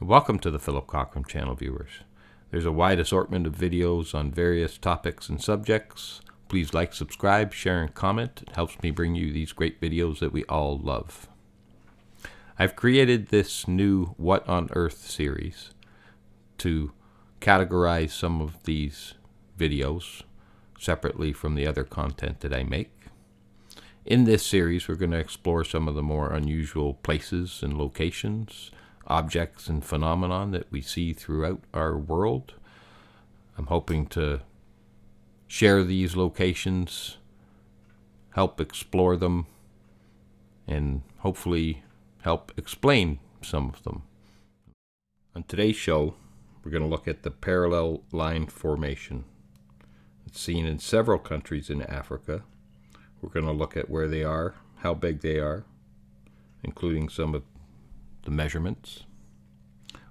Welcome to the Philip Cockram channel, viewers. There's a wide assortment of videos on various topics and subjects. Please like, subscribe, share, and comment. It helps me bring you these great videos that we all love. I've created this new What on Earth series to categorize some of these videos separately from the other content that I make. In this series, we're going to explore some of the more unusual places and locations, objects and phenomenon that we see throughout our world. I'm hoping to share these locations, help explore them, and hopefully help explain some of them. On today's show, we're going to look at the parallel line formation. It's seen in several countries in Africa. We're going to look at where they are, how big they are, including some of the measurements.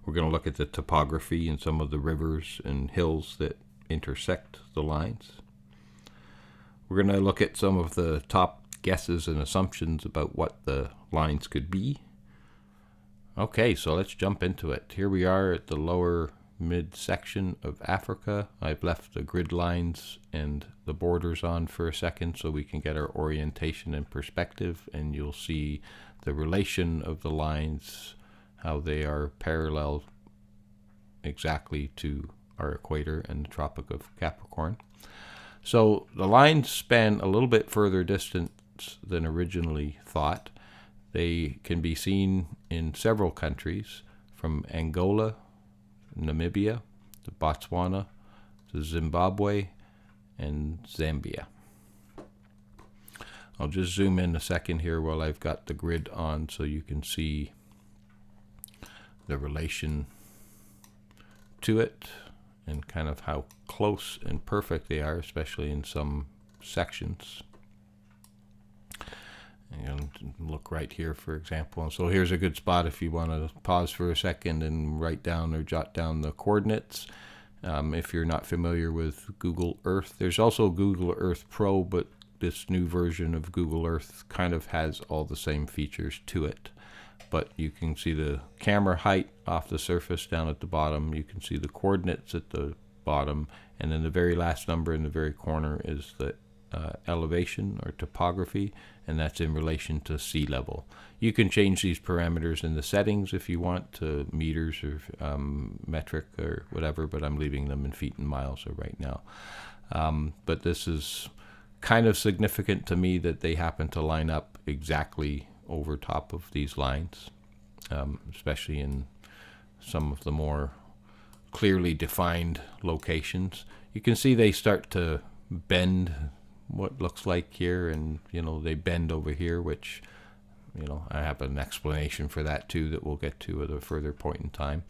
We're going to look at the topography and some of the rivers and hills that intersect the lines. We're going to look at some of the top guesses and assumptions about what the lines could be. Okay, so let's jump into it. Here we are at the lower midsection of Africa. I've left the grid lines and the borders on for a second so we can get our orientation and perspective, and you'll see the relation of the lines, how they are parallel exactly to our equator and the Tropic of Capricorn. So the lines span a little bit further distance than originally thought. They can be seen in several countries, from Angola, Namibia, to Botswana, to Zimbabwe, and Zambia. I'll just zoom in a second here while I've got the grid on so you can see the relation to it and kind of how close and perfect they are, especially in some sections. And look right here, for example. And so here's a good spot if you want to pause for a second and write down or jot down the coordinates. If you're not familiar with Google Earth, there's also Google Earth Pro, but this new version of Google Earth kind of has all the same features to it. But you can see the camera height off the surface down at the bottom. You can see the coordinates at the bottom. And then the very last number in the very corner is the elevation or topography, and that's in relation to sea level. You can change these parameters in the settings if you want to meters or metric or whatever, but I'm leaving them in feet and miles right now. But this is kind of significant to me that they happen to line up exactly over top of these lines, especially in some of the more clearly defined locations. You can see they start to bend what looks like here, and they bend over here, which I have an explanation for that too that we'll get to at a further point in time.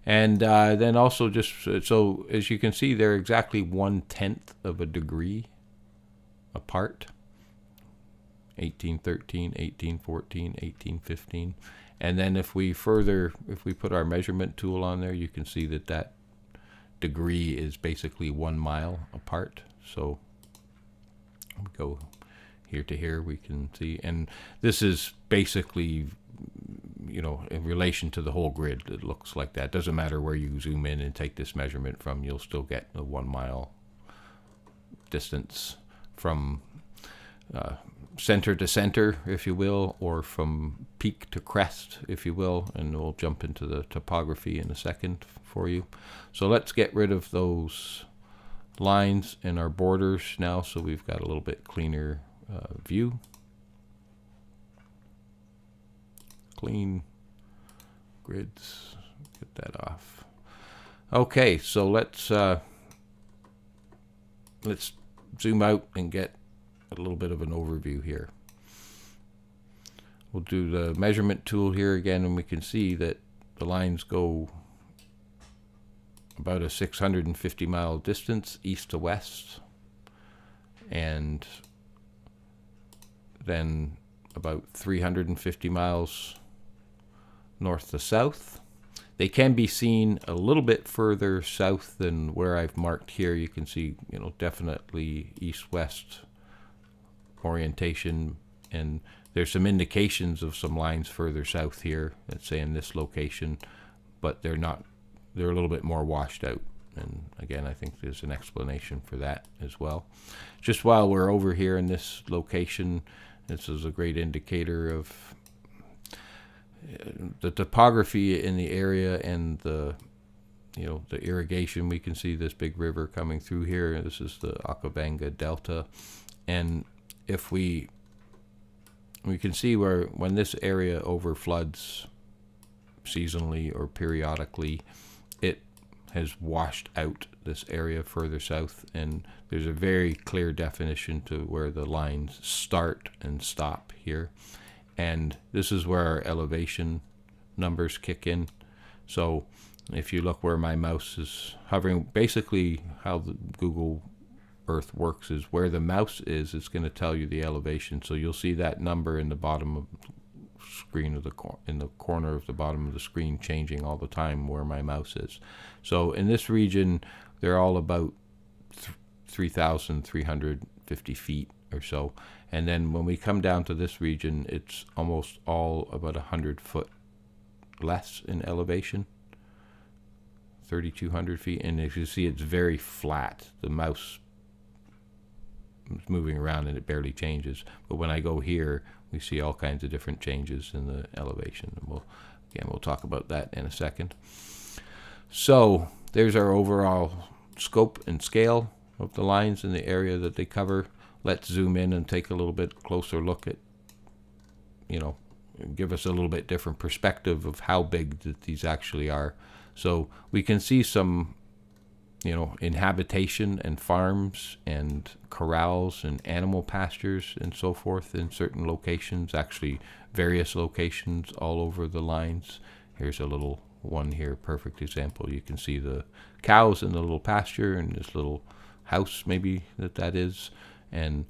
And then also, just so as you can see, they're exactly 1/10 of a degree apart. 1813, 1814, 1815. And then if we put our measurement tool on there, you can see that degree is basically 1 mile apart. So we go here to here, we can see, and this is basically in relation to the whole grid. It looks like that. Doesn't matter where you zoom in and take this measurement from, you'll still get a 1 mile distance from center to center, if you will, or from peak to crest, if you will, and we'll jump into the topography in a second for you. So let's get rid of those lines and our borders now, so we've got a little bit cleaner view. Clean grids, get that off. Okay, so let's zoom out and get a little bit of an overview here. We'll do the measurement tool here again, and we can see that the lines go about a 650 mile distance east to west, and then about 350 miles north to south. They can be seen a little bit further south than where I've marked here. You can see, definitely east-west orientation, and there's some indications of some lines further south here, let's say in this location, but they're not. They're a little bit more washed out. And again, I think there's an explanation for that as well. Just while we're over here in this location, this is a great indicator of the topography in the area and the irrigation. We can see this big river coming through here. This is the Okavango Delta. And if we can see where when this area overfloods seasonally or periodically, it has washed out this area further south, and there's a very clear definition to where the lines start and stop here. And this is where our elevation numbers kick in. So if you look where my mouse is hovering, basically how the Google Earth works is where the mouse is, it's going to tell you the elevation. So you'll see that number in the bottom of screen of in the corner of the bottom of the screen changing all the time where my mouse is. So in this region, they're all about 3,350 feet or so. And then when we come down to this region, it's almost all about 100 foot less in elevation, 3,200 feet. And as you see, it's very flat. The mouse is moving around and it barely changes. But when I go here, we see all kinds of different changes in the elevation. And we'll talk about that in a second. So there's our overall scope and scale of the lines in the area that they cover. Let's zoom in and take a little bit closer look at, give us a little bit different perspective of how big that these actually are. So we can see some, inhabitation and farms and corrals and animal pastures and so forth in certain locations, actually various locations all over the lines. Here's a little one here, perfect example. You can see the cows in the little pasture and this little house maybe that is. And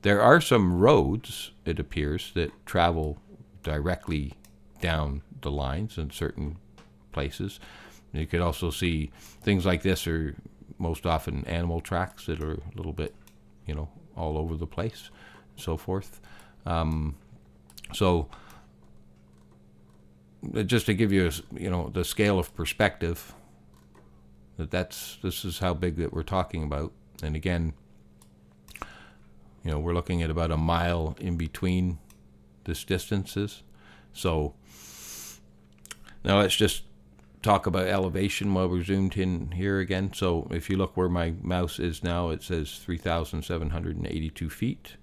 there are some roads, it appears, that travel directly down the lines in certain places. You could also see things like this are most often animal tracks that are a little bit, all over the place, and so forth. So just to give you, the scale of perspective, this is how big that we're talking about. And again, we're looking at about a mile in between this distances. So now let's just talk about elevation while we're zoomed in here again. So if you look where my mouse is now, it says 3,782 feet.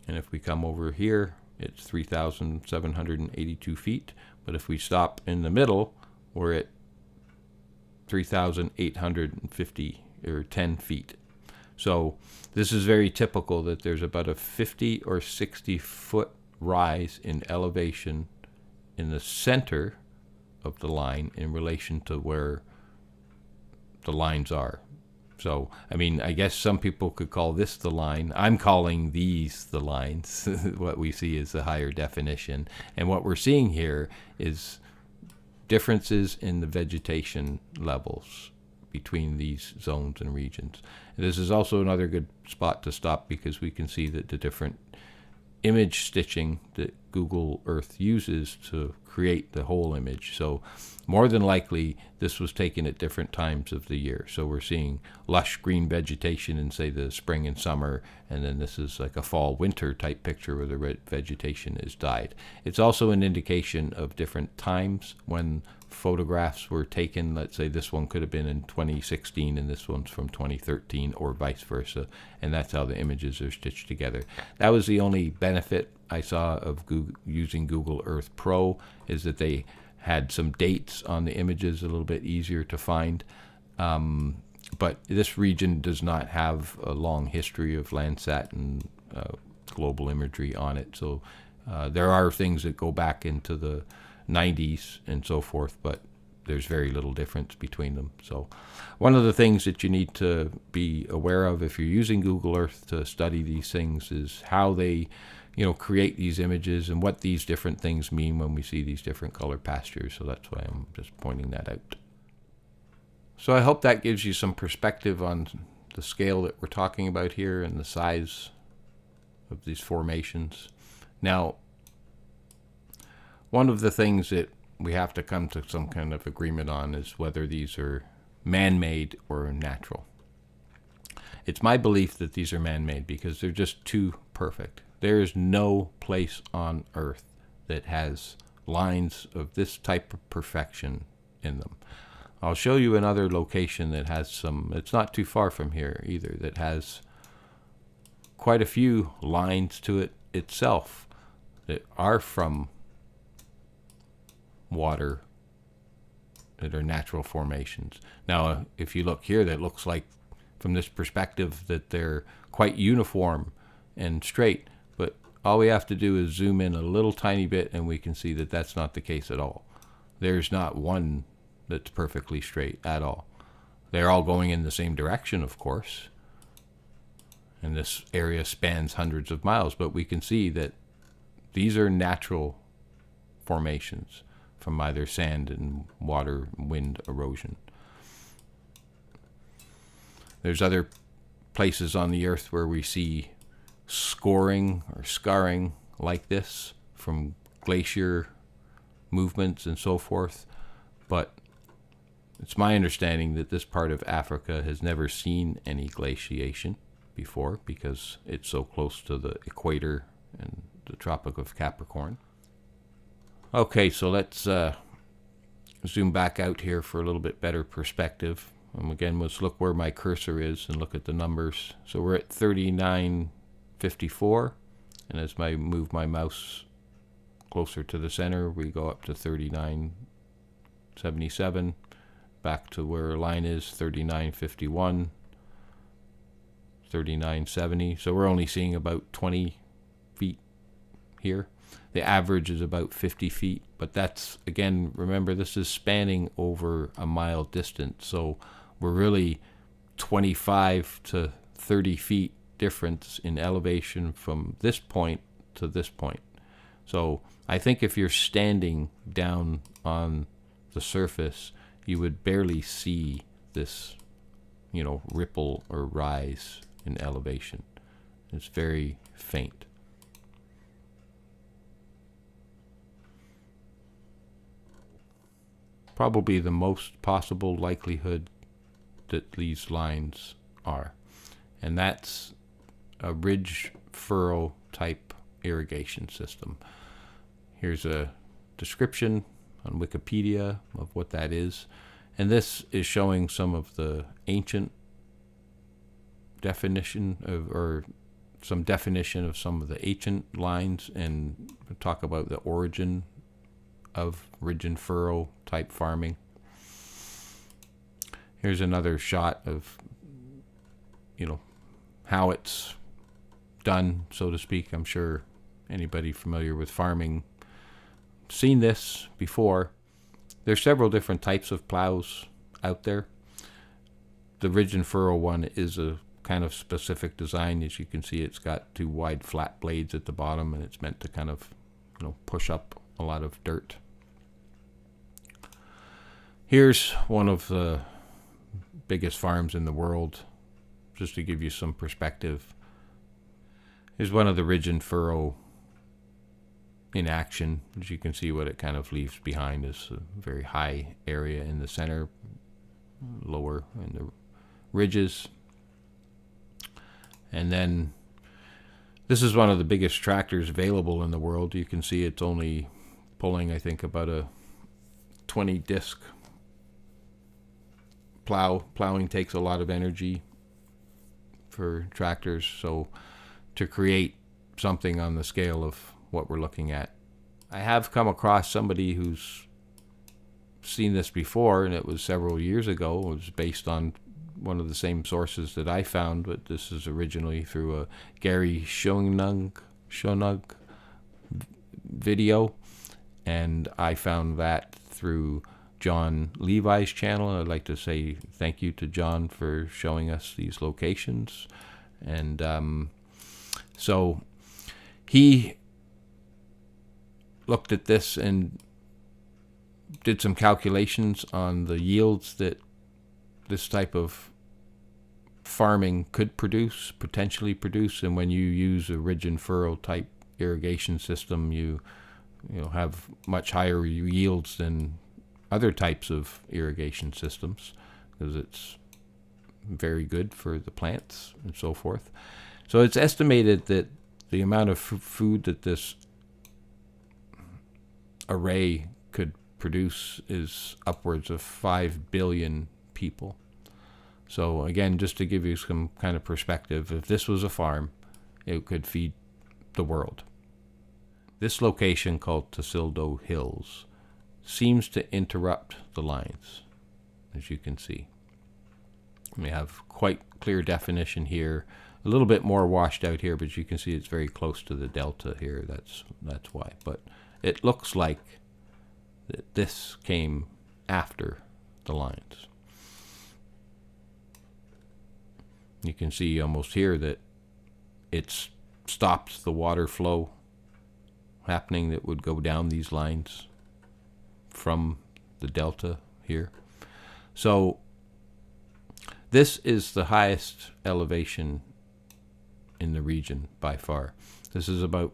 And if we come over here, it's 3,782 feet. But if we stop in the middle, we're at 3,850 or 10 feet. So this is very typical that there's about a 50 or 60 foot rise in elevation in the center of the line in relation to where the lines are. So, I guess some people could call this the line. I'm calling these the lines. What we see is the higher definition. And what we're seeing here is differences in the vegetation levels between these zones and regions. And this is also another good spot to stop because we can see that the different image stitching that Google Earth uses to create the whole image. So more than likely, this was taken at different times of the year. So we're seeing lush green vegetation in, say, the spring and summer, and then this is like a fall-winter type picture where the vegetation is dyed. It's also an indication of different times when photographs were taken. Let's say this one could have been in 2016 and this one's from 2013 or vice versa, and that's how the images are stitched together. That was the only benefit I saw of using Google Earth Pro, is that they had some dates on the images a little bit easier to find. But this region does not have a long history of Landsat and global imagery on it. So there are things that go back into the 90s and so forth, but there's very little difference between them. So one of the things that you need to be aware of if you're using Google Earth to study these things is how they create these images and what these different things mean when we see these different color pastures. So that's why I'm just pointing that out. So I hope that gives you some perspective on the scale that we're talking about here and the size of these formations. Now, one of the things that we have to come to some kind of agreement on is whether these are man-made or natural. It's my belief that these are man-made because they're just too perfect. There is no place on Earth that has lines of this type of perfection in them. I'll show you another location that has some, it's not too far from here either, that has quite a few lines to it itself that are from water, that are natural formations. Now, if you look here, that looks like, from this perspective, that they're quite uniform and straight, but all we have to do is zoom in a little tiny bit and we can see that that's not the case at all. There's not one that's perfectly straight at all. They're all going in the same direction, of course, and this area spans hundreds of miles, but we can see that these are natural formations from either sand and water, wind erosion. There's other places on the Earth where we see scoring or scarring like this from glacier movements and so forth, but it's my understanding that this part of Africa has never seen any glaciation before because it's so close to the equator and the Tropic of Capricorn. Okay, so let's zoom back out here for a little bit better perspective. And again, let's look where my cursor is and look at the numbers. So we're at 3954, and as I move my mouse closer to the center, we go up to 3977, back to where our line is, 3951, 3970. So we're only seeing about 20 feet here. The average is about 50 feet, but that's, again, remember, this is spanning over a mile distance, so we're really 25 to 30 feet difference in elevation from this point to this point. So I think if you're standing down on the surface, you would barely see this, ripple or rise in elevation. It's very faint. Probably the most possible likelihood that these lines are. And that's a ridge furrow type irrigation system. Here's a description on Wikipedia of what that is. And this is showing some of the ancient definition or some definition of some of the ancient lines, and talk about the origin of ridge and furrow type farming. Here's another shot of, how it's done, so to speak. I'm sure anybody familiar with farming seen this before. There's several different types of plows out there. The ridge and furrow one is a kind of specific design. As you can see, it's got two wide flat blades at the bottom, and it's meant to kind of, push up a lot of dirt. Here's one of the biggest farms in the world, just to give you some perspective. Here's one of the ridge and furrow in action. As you can see, what it kind of leaves behind is a very high area in the center, lower in the ridges. And then this is one of the biggest tractors available in the world. You can see it's only pulling, I think, about a 20 disc plow. Plowing takes a lot of energy for tractors, so to create something on the scale of what we're looking at. I have come across somebody who's seen this before, and it was several years ago. It was based on one of the same sources that I found, but this is originally through a Gary Shonug video, and I found that through John Levi's channel. I'd like to say thank you to John for showing us these locations. And so he looked at this and did some calculations on the yields that this type of farming could potentially produce. And when you use a ridge and furrow type irrigation system, you have much higher yields than other types of irrigation systems, because it's very good for the plants and so forth. So it's estimated that the amount of food that this array could produce is upwards of 5 billion people. So again, just to give you some kind of perspective, if this was a farm, it could feed the world. This location, called Tasildo Hills, seems to interrupt the lines, as you can see. We have quite clear definition here, a little bit more washed out here, but you can see it's very close to the delta here. That's why. But it looks like that this came after the lines. You can see almost here that it stops the water flow happening that would go down these lines from the delta here. So this is the highest elevation in the region by far. This is about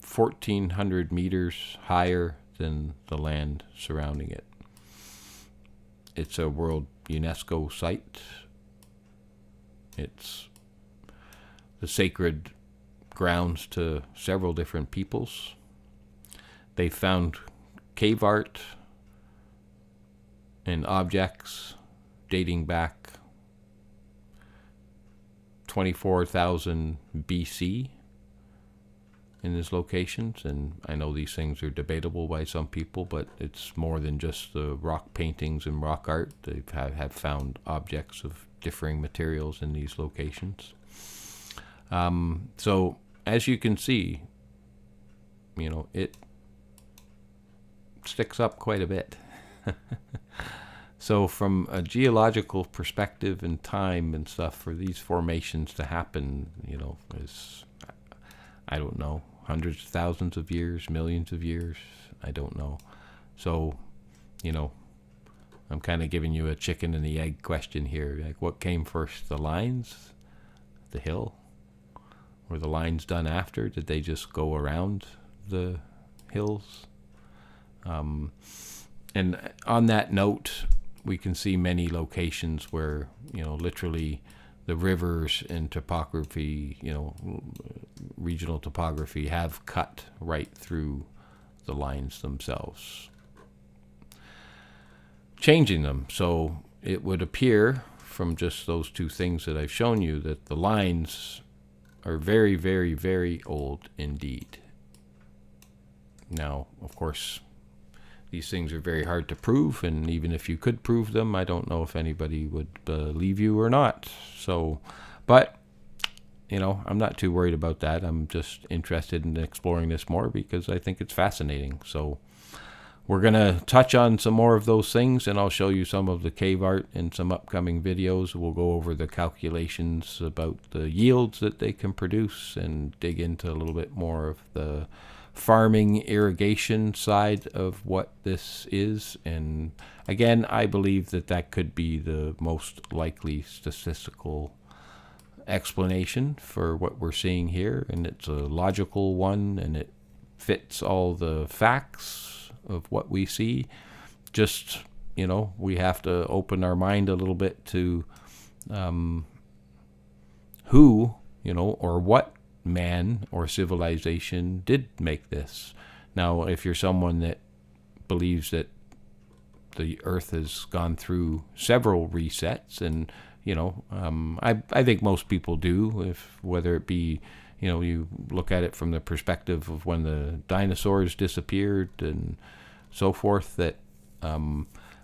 1,400 meters higher than the land surrounding it. It's a World UNESCO site. It's the sacred grounds to several different peoples. They found cave art and objects dating back 24,000 BC in these locations, and I know these things are debatable by some people, but it's more than just the rock paintings and rock art. They have found objects of differing materials in these locations. So as you can see, it sticks up quite a bit. So from a geological perspective and time and stuff, for these formations to happen, is, I don't know, hundreds of thousands of years, millions of years, I don't know. So, I'm kind of giving you a chicken and the egg question here. Like, what came first, the lines, the hill? Were the lines done after? Did they just go around the hills? And on that note, we can see many locations where, literally the rivers and topography, regional topography have cut right through the lines themselves, changing them. So it would appear from just those two things that I've shown you that the lines are very, very, very old indeed. Now, of course, these things are very hard to prove, and even if you could prove them, I don't know if anybody would believe you or not. So, but, I'm not too worried about that. I'm just interested in exploring this more because I think it's fascinating. So we're going to touch on some more of those things, and I'll show you some of the cave art in some upcoming videos. We'll go over the calculations about the yields that they can produce and dig into a little bit more of the farming irrigation side of what this is. And again, I believe that could be the most likely statistical explanation for what we're seeing here, and it's a logical one, and it fits all the facts of what we see. Just, we have to open our mind a little bit to who, or what man or civilization did make this. Now, if you're someone that believes that the earth has gone through several resets, and I think most people do, whether it be, you look at it from the perspective of when the dinosaurs disappeared and so forth, that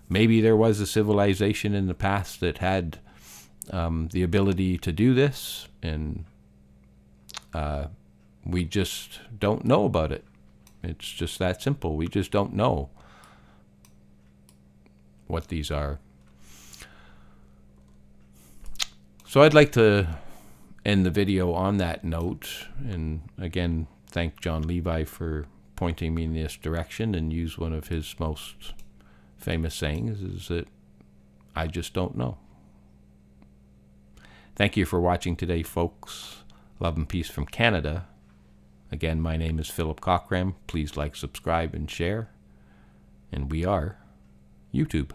maybe there was a civilization in the past that had the ability to do this, and we just don't know about it. It's just that simple. We just don't know what these are. So I'd like to end the video on that note, and again, thank John Levi for pointing me in this direction, and use one of his most famous sayings, is that I just don't know. Thank you for watching today, folks. Love and peace from Canada, Again, my name is Philip Cochran. Please like, subscribe, and share. And we are YouTube.